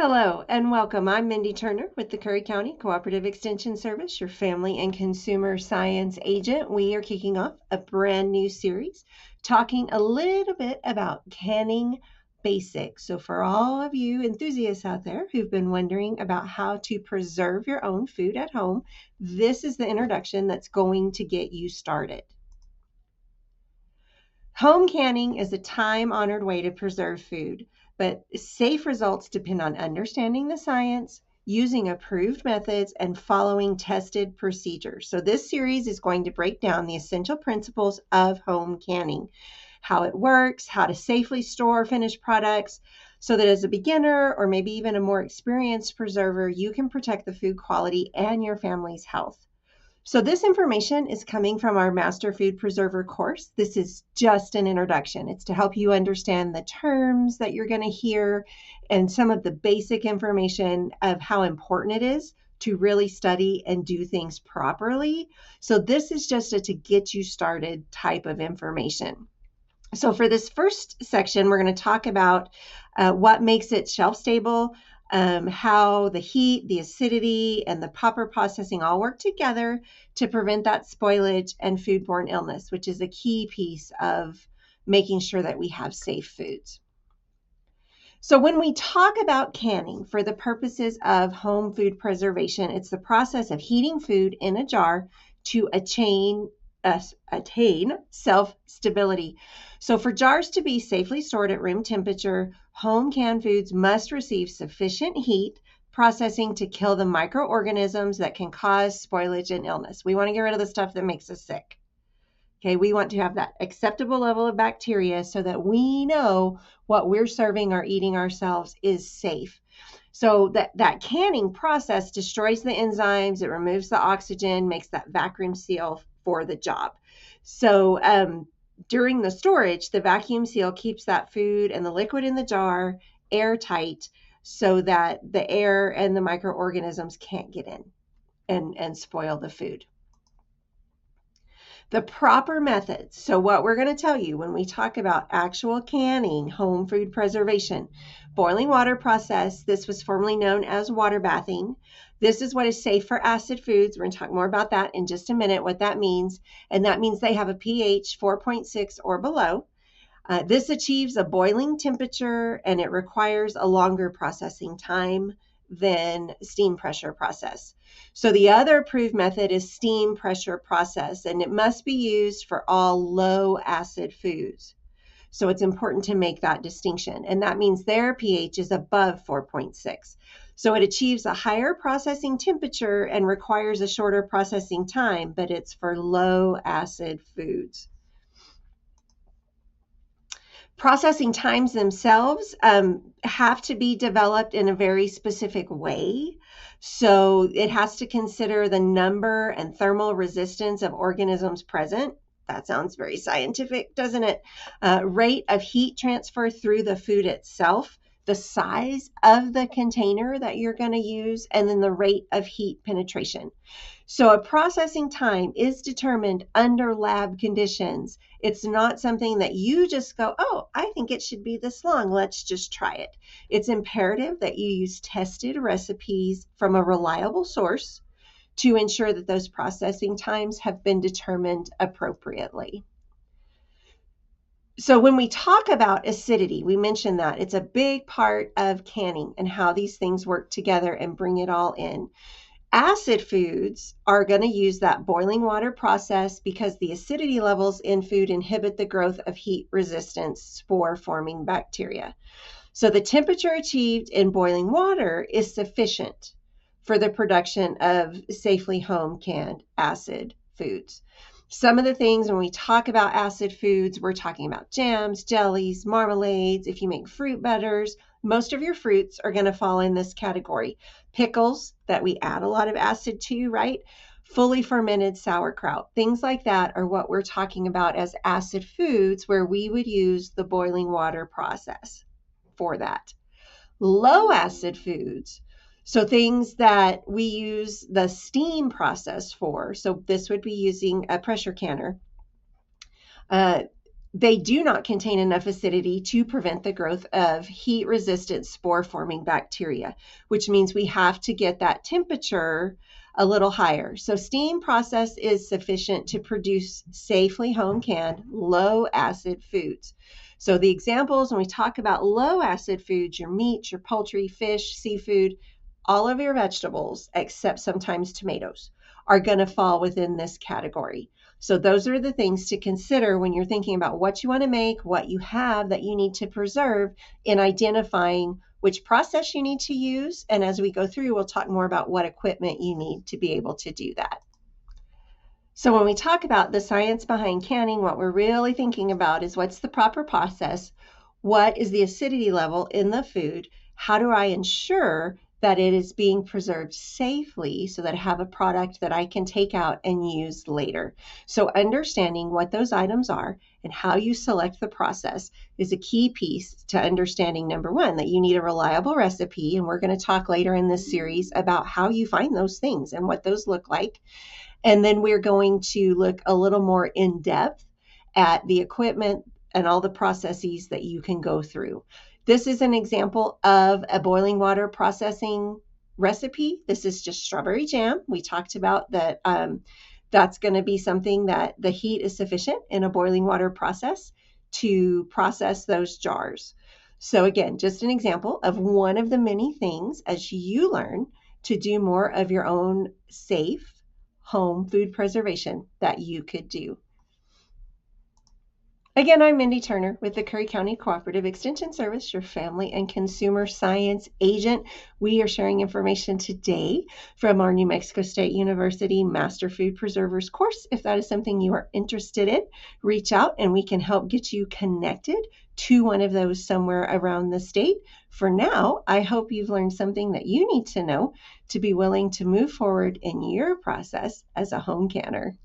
Hello and welcome. I'm Mindy Turner with the Curry County Cooperative Extension Service, your family and consumer science agent. We are kicking off a brand new series talking a little bit about canning basics. So for all of you enthusiasts out there who've been wondering about how to preserve your own food at home, this is the introduction that's going to get you started. Home canning is a time-honored way to preserve food, but safe results depend on understanding the science, using approved methods, and following tested procedures. So this series is going to break down the essential principles of home canning, how it works, how to safely store finished products, so that as a beginner or maybe even a more experienced preserver, you can protect the food quality and your family's health. So this information is coming from our Master Food Preserver course. This is just an introduction. It's to help you understand the terms that you're going to hear and some of the basic information of how important it is to really study and do things properly. So this is just a to get you started type of information. So for this first section, we're going to talk about what makes it shelf stable, how the heat, the acidity, and the proper processing all work together to prevent that spoilage and foodborne illness, which is a key piece of making sure that we have safe foods. So when we talk about canning for the purposes of home food preservation, it's the process of heating food in a jar to attain self-stability. So for jars to be safely stored at room temperature, home canned foods must receive sufficient heat processing to kill the microorganisms that can cause spoilage and illness. We want to get rid of the stuff that makes us sick. Okay, we want to have that acceptable level of bacteria so that we know what we're serving or eating ourselves is safe. So that canning process destroys the enzymes, it removes the oxygen, makes that vacuum seal for the job. So during the storage, the vacuum seal keeps that food and the liquid in the jar airtight so that the air and the microorganisms can't get in and spoil the food. The proper methods. So what we're going to tell you when we talk about actual canning, home food preservation, boiling water process, this was formerly known as water bathing. This is what is safe for acid foods. We're going to talk more about that in just a minute, what that means. And that means they have a pH 4.6 or below. This achieves a boiling temperature and it requires a longer processing time than steam pressure process. So the other approved method is steam pressure process, and it must be used for all low acid foods. So it's important to make that distinction. And that means their pH is above 4.6. So it achieves a higher processing temperature and requires a shorter processing time, but it's for low acid foods. Processing times themselves have to be developed in a very specific way. So it has to consider the number and thermal resistance of organisms present. That sounds very scientific, doesn't it? Rate of heat transfer through the food itself, the size of the container that you're going to use, and then the rate of heat penetration. So a processing time is determined under lab conditions. It's not something that you just go, oh, I think it should be this long. Let's just try it. It's imperative that you use tested recipes from a reliable source to ensure that those processing times have been determined appropriately. So when we talk about acidity, we mentioned that it's a big part of canning and how these things work together and bring it all in. Acid foods are going to use that boiling water process because the acidity levels in food inhibit the growth of heat-resistant spore-forming bacteria. So the temperature achieved in boiling water is sufficient for the production of safely home-canned acid foods. Some of the things when we talk about acid foods, we're talking about jams, jellies, marmalades. If you make fruit butters, most of your fruits are going to fall in this category. Pickles that we add a lot of acid to, right? Fully fermented sauerkraut, things like that are what we're talking about as acid foods where we would use the boiling water process for that. Low acid foods, so things that we use the steam process for, so this would be using a pressure canner. they do not contain enough acidity to prevent the growth of heat-resistant spore-forming bacteria, which means we have to get that temperature a little higher. So steam process is sufficient to produce safely home-canned, low-acid foods. So the examples when we talk about low-acid foods, your meat, your poultry, fish, seafood, all of your vegetables, except sometimes tomatoes, are going to fall within this category. So those are the things to consider when you're thinking about what you want to make, what you have that you need to preserve, in identifying which process you need to use. And as we go through, we'll talk more about what equipment you need to be able to do that. So when we talk about the science behind canning, what we're really thinking about is what's the proper process? What is the acidity level in the food? How do I ensure that it is being preserved safely so that I have a product that I can take out and use later? So understanding what those items are and how you select the process is a key piece to understanding, number one, that you need a reliable recipe. And we're going to talk later in this series about how you find those things and what those look like. And then we're going to look a little more in depth at the equipment and all the processes that you can go through. This is an example of a boiling water processing recipe. This is just strawberry jam. We talked about that. That's going to be something that the heat is sufficient in a boiling water process to process those jars. So again, just an example of one of the many things as you learn to do more of your own safe home food preservation that you could do. Again, I'm Mindy Turner with the Curry County Cooperative Extension Service, your family and consumer science agent. We are sharing information today from our New Mexico State University Master Food Preservers course. If that is something you are interested in, reach out and we can help get you connected to one of those somewhere around the state. For now, I hope you've learned something that you need to know to be willing to move forward in your process as a home canner.